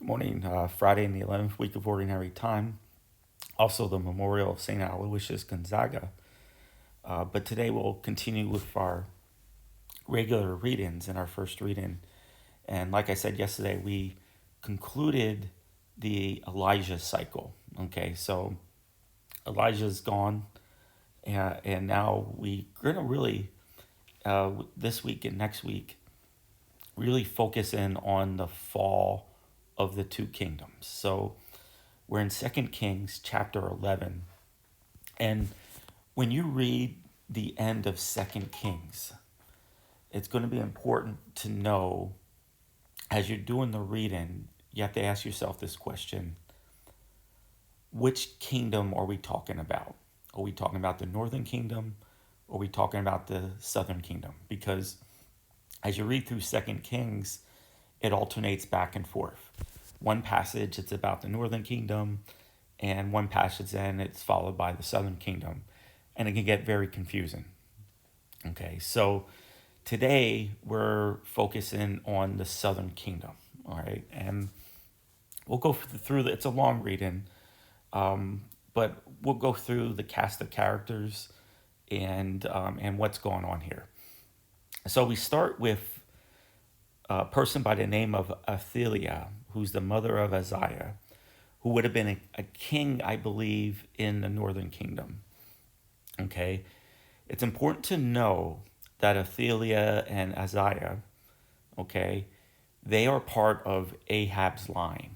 morning, Friday in the 11th week of Ordinary Time, also the memorial of St. Aloysius Gonzaga. But today we'll continue with our regular readings in our first reading. And like I said yesterday, we concluded the Elijah cycle. Okay, so Elijah's gone, and now we're going to really, this week and next week, really focus in on the fall of the two kingdoms. So we're in 2 Kings chapter 11. And when you read the end of 2 Kings, it's going to be important to know as you're doing the reading, you have to ask yourself this question: which kingdom are we talking about? Are we talking about the northern kingdom? Or are we talking about the southern kingdom? Because as you read through 2 Kings, it alternates back and forth. One passage, it's about the northern kingdom, and one passage then it's followed by the southern kingdom. And it can get very confusing. Okay, so today we're focusing on the southern kingdom. All right, and we'll go through it's a long reading, but we'll go through the cast of characters and what's going on here. So we start with a person by the name of Athaliah, who's the mother of Uzziah, who would have been a king, I believe, in the northern kingdom. Okay, it's important to know that Athaliah and Uzziah, okay, they are part of Ahab's line.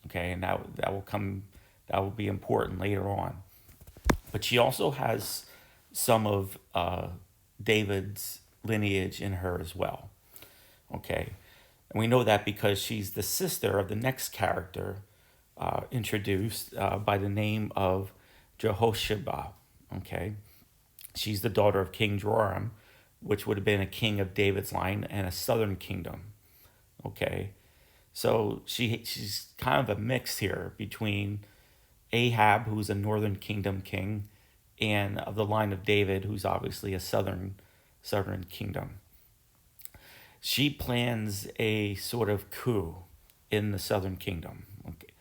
Okay, and that will be important later on. But she also has some of David's lineage in her as well. Okay, and we know that because she's the sister of the next character introduced by the name of Jehosheba. Okay, she's the daughter of King Joram, which would have been a king of David's line and a southern kingdom. Okay, so she's kind of a mix here between Ahab, who's a northern kingdom king, and of the line of David, who's obviously a southern kingdom. She plans a sort of coup in the southern kingdom. Okay,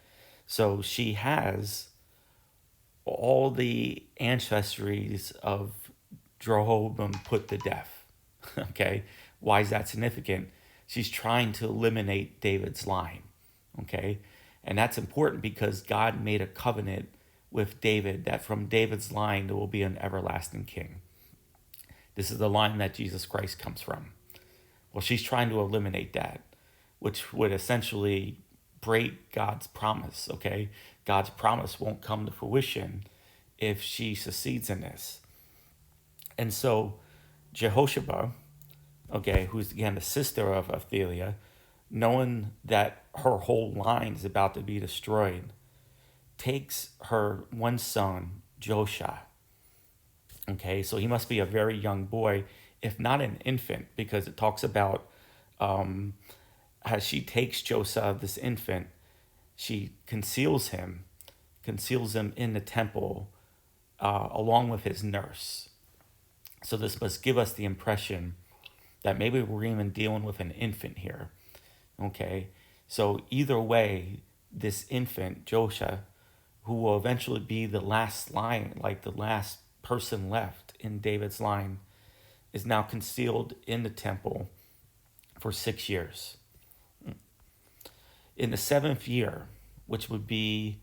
so she has all the ancestries of Jeroboam put to death. Okay, why is that significant? She's trying to eliminate David's line. Okay, and that's important because God made a covenant with David that from David's line there will be an everlasting king. This is the line that Jesus Christ comes from. Well, she's trying to eliminate that, which would essentially break God's promise. Okay, God's promise won't come to fruition if she succeeds in this. And so Jehosheba, okay, who's again the sister of Athaliah, knowing that her whole line is about to be destroyed, takes her one son, Joshua. Okay, so he must be a very young boy, if not an infant, because it talks about as she takes Joseph, this infant, she conceals him in the temple along with his nurse. So this must give us the impression that maybe we're even dealing with an infant here. Okay, so either way, this infant, Joshua, who will eventually be the last line, like the last person left in David's line, is now concealed in the temple for 6 years. In the seventh year, which would be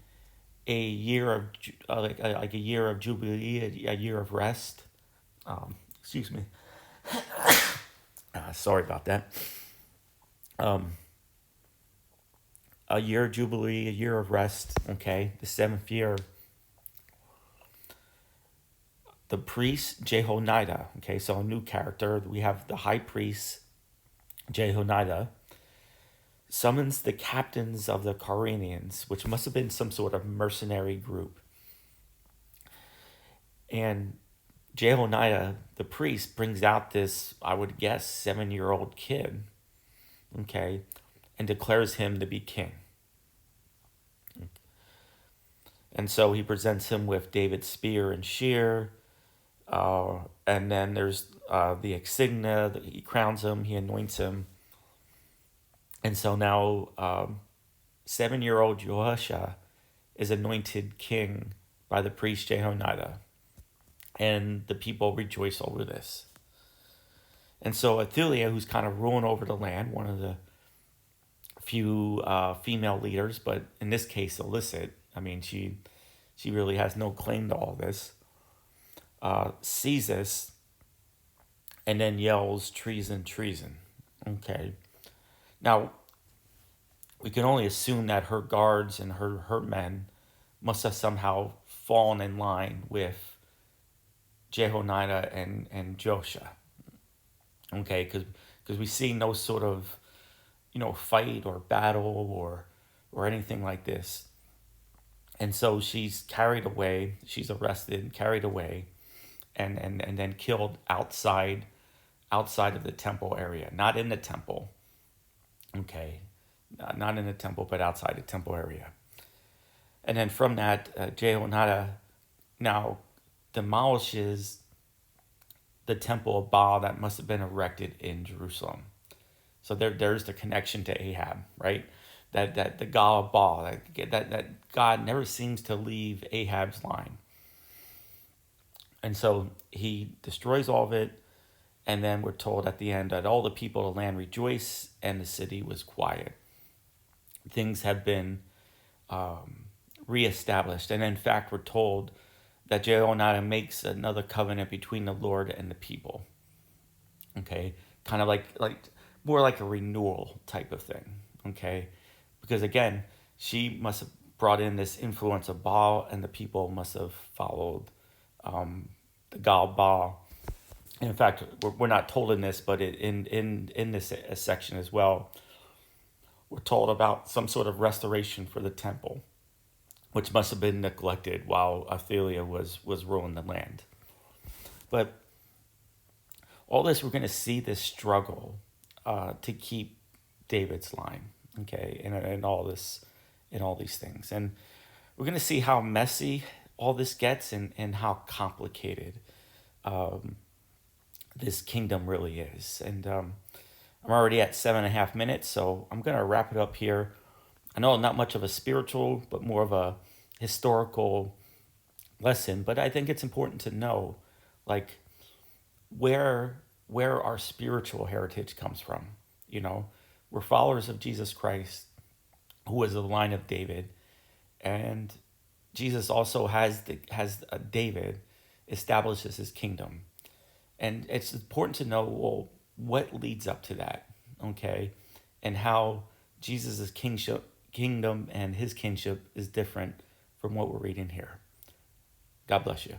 a year of like a year of jubilee, a year of rest. Excuse me. Sorry about that. A year of jubilee, a year of rest. Okay, the seventh year. The priest Jehoniah. Okay, so a new character. We have the high priest Jehoniah summons the captains of the Karanians, which must have been some sort of mercenary group. And Jehoniah, the priest, brings out this, I would guess, 7-year-old kid, okay, and declares him to be king. And so he presents him with David's spear and shear, and then there's the insignia, he crowns him, he anoints him. And so now 7-year-old Jehoshua is anointed king by the priest Jehoniah, and the people rejoice over this. And so Athaliah, who's kind of ruling over the land, one of the few female leaders, but in this case illicit. I mean, she really has no claim to all this. Sees this and then yells, treason, treason. Okay. Now, we can only assume that her guards and her men must have somehow fallen in line with Jehoniah and Joshua. Okay, because we see no sort of, fight or battle or anything like this. And so she's carried away, she's arrested, carried away, and then killed outside of the temple area, not in the temple. Okay, not in the temple, but outside the temple area. And then from that, Jehoniah now demolishes the temple of Baal that must have been erected in Jerusalem. So there's the connection to Ahab, right? That the God of Baal, that God never seems to leave Ahab's line. And so he destroys all of it, and then we're told at the end that all the people of the land rejoice, and the city was quiet. Things have been reestablished, and in fact, we're told that Jehoniah makes another covenant between the Lord and the people. Okay, kind of like more like a renewal type of thing. Okay, because again, she must have brought in this influence of Baal, and the people must have followed the God Baal. And in fact, we're not told in this, but in this section as well, we're told about some sort of restoration for the temple, which must have been neglected while Athaliah was ruling the land. But all this, we're going to see this struggle to keep David's line, okay, and all this, and all these things. And we're going to see how messy all this gets and how complicated this kingdom really is. And I'm already at 7.5 minutes, so I'm going to wrap it up here. I know not much of a spiritual, but more of a historical lesson, but I think it's important to know, like, where our spiritual heritage comes from. We're followers of Jesus Christ, who is the line of David, and Jesus also has David establishes his kingdom, and it's important to know, well, what leads up to that, okay, and how Jesus' kingdom and his kingship is different from what we're reading here. God bless you.